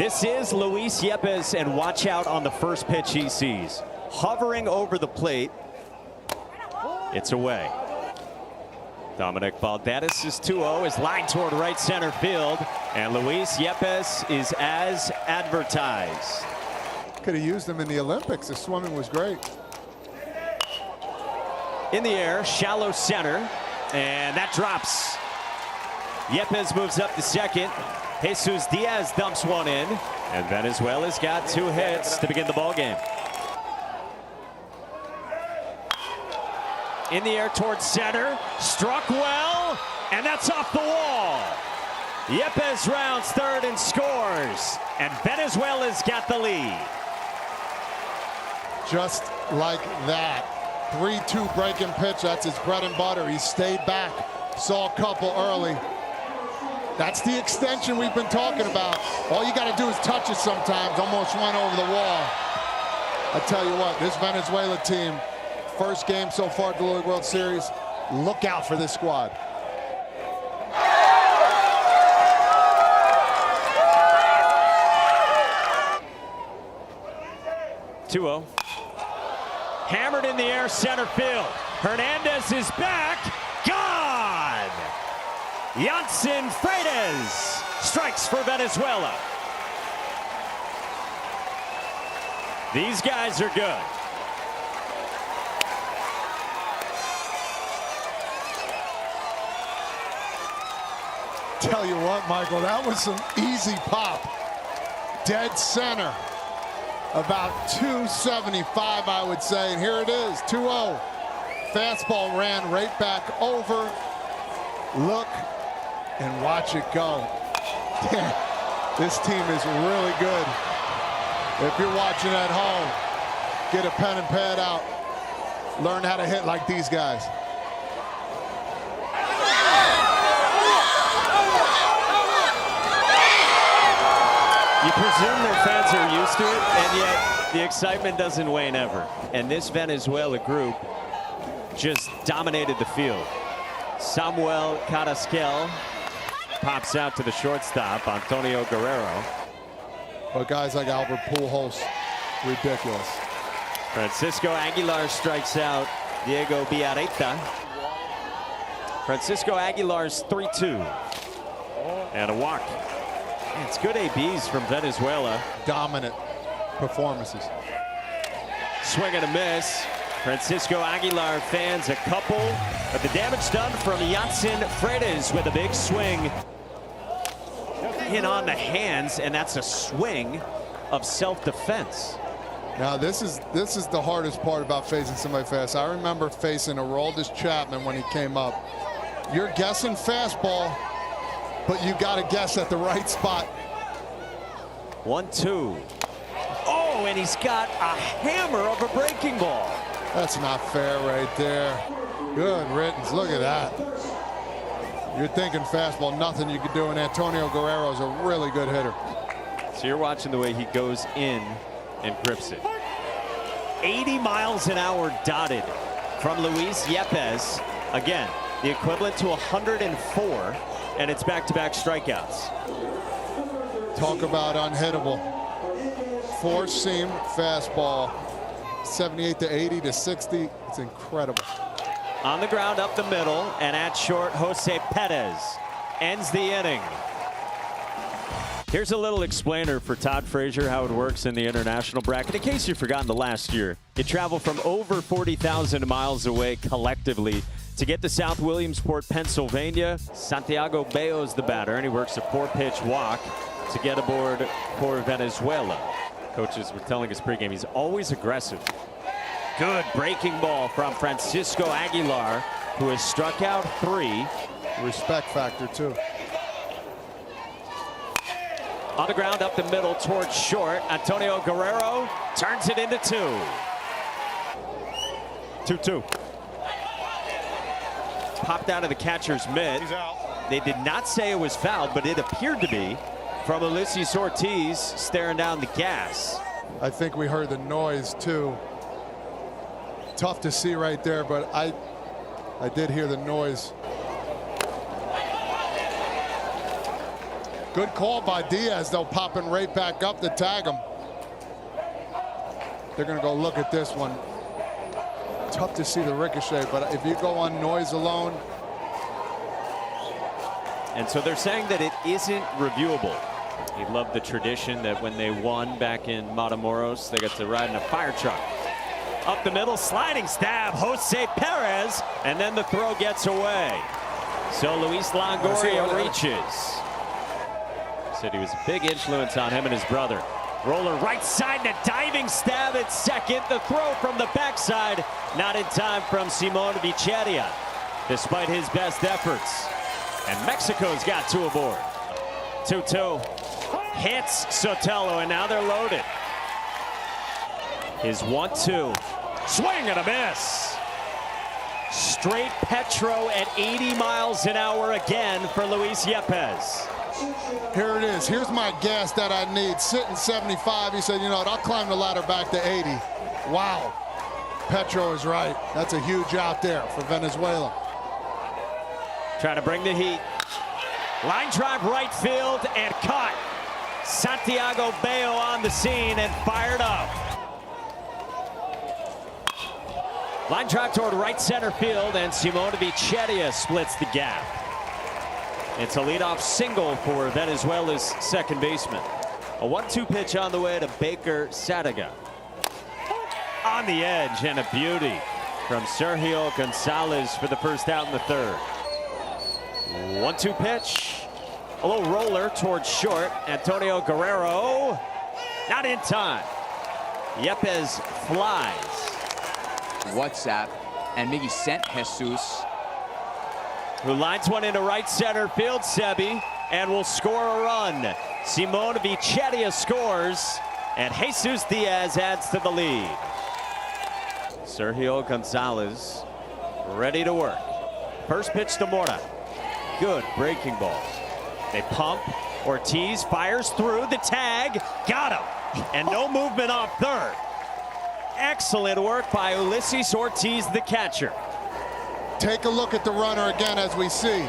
This is Luis Yepes, and watch out on the first pitch he sees. Hovering over the plate. It's away. Dominic Balderas is 2-0, is lined toward right center field, and Luis Yepes is as advertised. Could have used him in the Olympics. The swimming was great. In the air, shallow center, and that drops. Yepes moves up to second. Jesus Diaz dumps one in, and Venezuela's got 2 hits to begin the ball game. In the air towards center, struck well, and that's off the wall. Yepes rounds third and scores, and Venezuela's got the lead. Just like that. 3-2 breaking pitch. That's his bread and butter. He stayed back. Saw a couple early. That's the extension we've been talking about. All you got to do is touch it sometimes. Almost went over the wall. I tell you what, this Venezuela team, first game so far at the Little League World Series, look out for this squad. Two-0. Hammered in the air, center field. Hernandez is back. Gone! Jansen Freitas strikes for Venezuela. These guys are good. Tell you what, Michael, that was some easy pop. Dead center. About 275, I would say. And here it is, 2-0. Fastball ran right back over. Look and watch it go. Damn, this team is really good. If you're watching at home, get a pen and pad out. Learn how to hit like these guys. You presume their fans are used to it, and yet the excitement doesn't wane ever. And this Venezuela group just dominated the field. Samuel Carrasquel pops out to the shortstop, Antonio Guerrero. But guys like Albert Pujols, ridiculous. Francisco Aguilar strikes out Diego Villareta. Francisco Aguilar's 3-2. And a walk. It's good ABs from Venezuela. Dominant performances. Swing and a miss. Francisco Aguilar fans a couple, but the damage done from Jansen Freitas with a big swing. In on the hands, and that's a swing of self-defense. Now this is the hardest part about facing somebody fast. I remember facing Aroldis Chapman when he came up. You're guessing fastball, but you got to guess at the right spot. 1-2. Oh, and he's got a hammer of a breaking ball. That's not fair right there. Good riddance. Look at that. You're thinking fastball, nothing you could do, and Antonio Guerrero is a really good hitter. So you're watching the way he goes in and grips it. 80 miles an hour dotted from Luis Yepes. Again, the equivalent to 104, and it's back-to-back strikeouts. Talk about unhittable. Four-seam fastball, 78 to 80 to 60. It's incredible. On the ground up the middle, and at short, Jose Perez ends the inning. Here's a little explainer for Todd Frazier how it works in the international bracket. In case you've forgotten the last year, you travel from over 40,000 miles away collectively to get to South Williamsport, Pennsylvania. Santiago Bayo's the batter, and he works a 4-pitch walk to get aboard for Venezuela. Coaches were telling us pregame he's always aggressive. Good breaking ball from Francisco Aguilar, who has struck out 3. Respect factor, too. On the ground up the middle towards short. Antonio Guerrero turns it into 2. 2-2. Popped out of the catcher's mitt. They did not say it was fouled, but it appered to be from Ulysses Ortiz staring down the gas. I think we heard the noise, too. Tough to see right there, but I did hear the noise. Good call by Diaz, though, popping right back up to tag him. They're going to go look at this one. Tough to see the ricochet, but if you go on noise alone. And so they're saying that it isn't reviewable. He loved the tradition that when they won back in Matamoros, they got to ride in a fire truck. Up the middle, sliding stab, Jose Perez, and then the throw gets away. So Luis Longoria reaches. Said he was a big influence on him and his brother. Roller right side and a diving stab at second. The throw from the backside, not in time from Simon Vicheria, despite his best efforts. And Mexico's got two aboard. 2-2. Hits Sotelo, and now they're loaded. His 1-2. Swing and a miss. Straight Petro at 80 miles an hour again for Luis Yepes. Here it is. Here's my gas that I need. Sitting 75. He said, you know what, I'll climb the ladder back to 80. Wow. Petro is right. That's a huge out there for Venezuela. Trying to bring the heat. Line drive right field and caught. Santiago Bayo on the scene and fired up. Line drive toward right center field, and Simon Vicheria splits the gap. It's a leadoff single for Venezuela's second baseman. A 1-2 pitch on the way to Baker Sadiga. On the edge, and a beauty from Sergio Gonzalez for the first out in the third. 1-2 pitch. A little roller towards short. Antonio Guerrero not in time. Yepes flies. WhatsApp, and Miggy sent Jesus, who lines one into right center field, Sebi, and will score a run. Simon Vicheria scores, and Jesus Diaz adds to the lead. Sergio Gonzalez ready to work. First pitch to Mora. Good breaking ball. They pump. Ortiz fires through the tag. Got him. And no movement off third. Excellent work by Ulises Ortiz, the catcher. Take a look at the runner again as we see.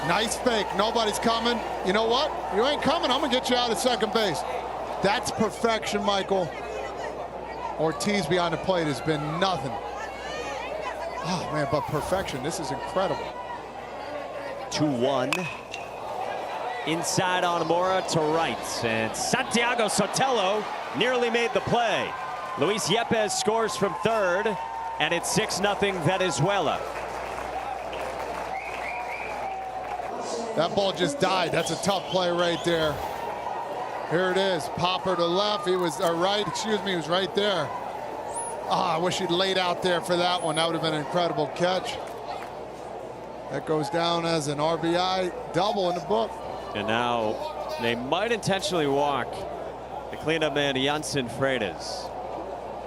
Nice fake. Nobody's coming. You know what? You ain't coming. I'm going to get you out of second base. That's perfection, Michael. Ortiz behind the plate has been nothing. Oh, man, but perfection. This is incredible. 2-1. Inside on Mora to right. And Santiago Sotelo nearly made the play. Luis Yepes scores from third, and it's 6-0 Venezuela. That ball just died. That's a tough play right there. Here it is. Popper to left. He was right. Excuse me. He was right there. I wish he'd laid out there for that one. That would have been an incredible catch. That goes down as an RBI double in the book. And now they might intentionally walk the cleanup man Jansen Freitas,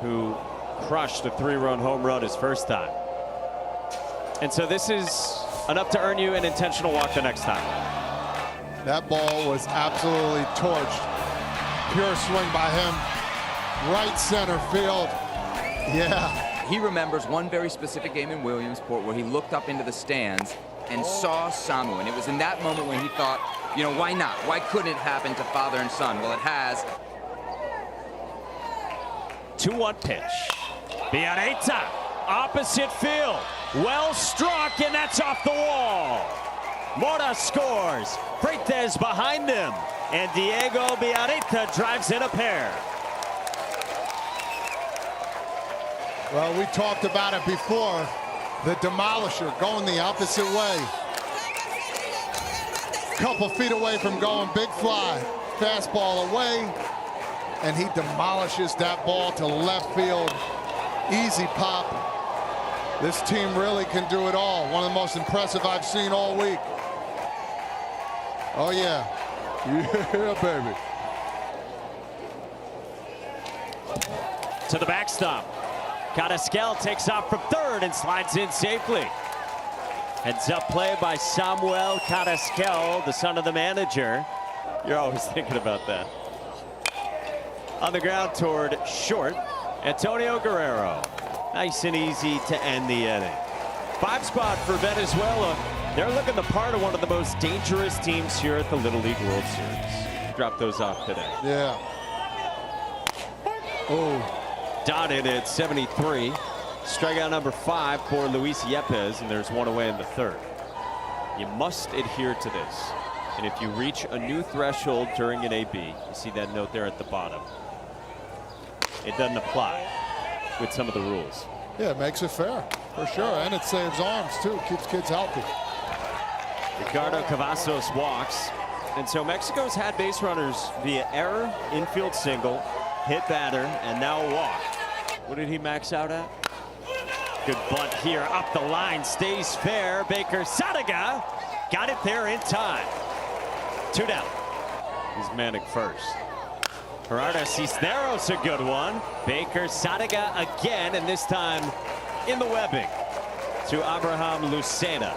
who crushed a 3-run home run his first time. And so this is enough to earn you an intentional walk the next time. That ball was absolutely torched. Pure swing by him. Right center field. Yeah. He remembers one very specific game in Williamsport where he looked up into the stands and saw Samu, and it was in that moment when he thought, you know, why not? Why couldn't it happen to father and son? Well, it has. 2-1 pitch. Biarreta, opposite field. Well struck, and that's off the wall. Mora scores. Freitas behind him, and Diego Biarreta drives in a pair. Well, we talked about it before. The demolisher going the opposite way. Couple feet away from going big fly. Fastball away. And he demolishes that ball to left field. Easy pop. This team really can do it all. One of the most impressive I've seen all week. Oh, yeah. Yeah, baby. To the backstop. Carrasquel takes off from third and slides in safely. Heads up play by Samuel Carrasquel, the son of the manager. You're always thinking about that. On the ground toward short, Antonio Guerrero. Nice and easy to end the inning. 5 spot for Venezuela. They're looking the part of one of the most dangerous teams here at the Little League World Series. Drop those off today. Yeah. Oh. Dotted at 73. Strikeout number 5 for Luis Yepes, and there's one away in the third. You must adhere to this. And if you reach a new threshold during an AB, you see that note there at the bottom, it doesn't apply with some of the rules. Yeah, it makes it fair, for sure. And it saves arms, too. Keeps kids healthy. Ricardo Cavazos walks. And so Mexico's had base runners via error, infield single, hit batter, and now a walk. What did he max out at? Good bunt here, up the line, stays fair. Baker Sadiga got it there in time. 2 down. He's Manic first. Gerardo Cisneros, a good one. Baker Sadiga again, and this time in the webbing to Abraham Lucena.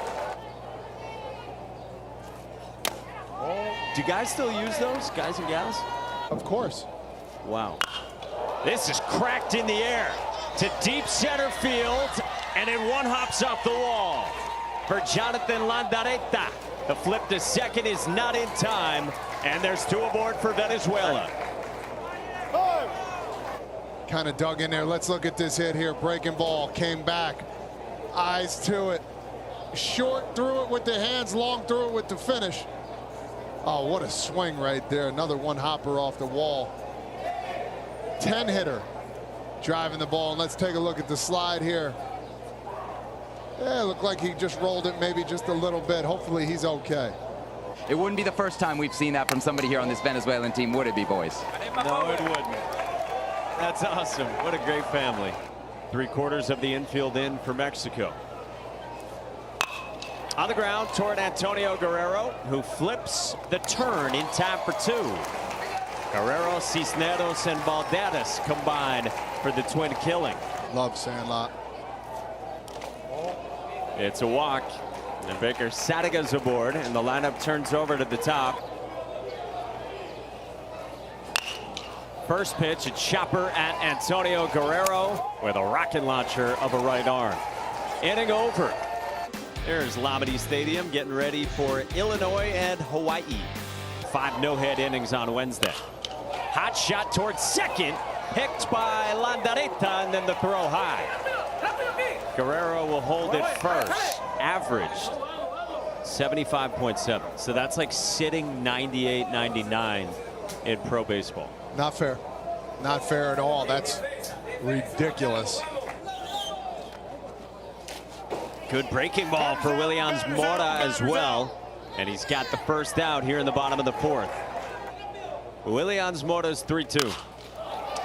Do guys still use those, guys and gals? Of course. Wow. This is cracked in the air to deep center field, and it one hops off the wall for Jonathan Landareta. The flip to second is not in time, and there's 2 aboard for Venezuela. Kind of dug in there. Let's look at this hit here. Breaking ball, came back. Eyes to it. Short threw it with the hands, long threw it with the finish. Oh, what a swing right there. Another one hopper off the wall. 10 hitter driving the ball. And let's take a look at the slide here. Yeah, it looked like he just rolled it maybe just a little bit. Hopefully he's okay. It wouldn't be the first time we've seen that from somebody here on this Venezuelan team, would it be, boys? No, it wouldn't. That's awesome. What a great family. 3/4 of the infield in for Mexico. On the ground toward Antonio Guerrero, who flips the turn in time for 2. Guerrero, Cisneros, and Valderas combine for the twin killing. Love Sandlot. It's a walk, and Baker Sadiga's aboard, and the lineup turns over to the top. First pitch, a chopper at Antonio Guerrero with a rocket launcher of a right arm. Inning over. There's Lamade Stadium getting ready for Illinois and Hawaii. 5 no-hit innings on Wednesday. Hot shot towards second, picked by Landareta, and then the throw high. Guerrero will hold it first. Averaged 75.7. So that's like sitting 98, 99 in pro baseball. Not fair. Not fair at all. That's ridiculous. Good breaking ball for Williamsport as well. And he's got the first out here in the bottom of the 4th. Williamsport's 3-2.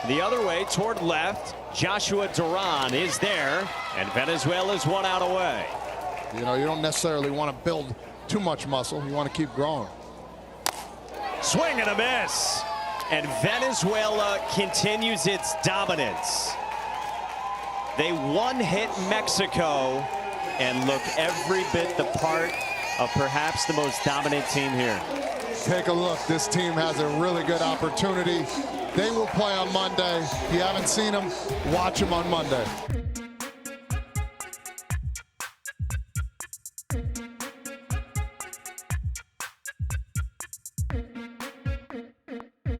The other way toward left, Joshua Duran is there, and Venezuela's 1 out away. You know, you don't necessarily want to build too much muscle. You want to keep growing. Swing and a miss. And Venezuela continues its dominance. They one-hit Mexico and look every bit the part of perhaps the most dominant team here. Take a look. This team has a really good opportunity. They will play on Monday. If you haven't seen them, watch them on Monday.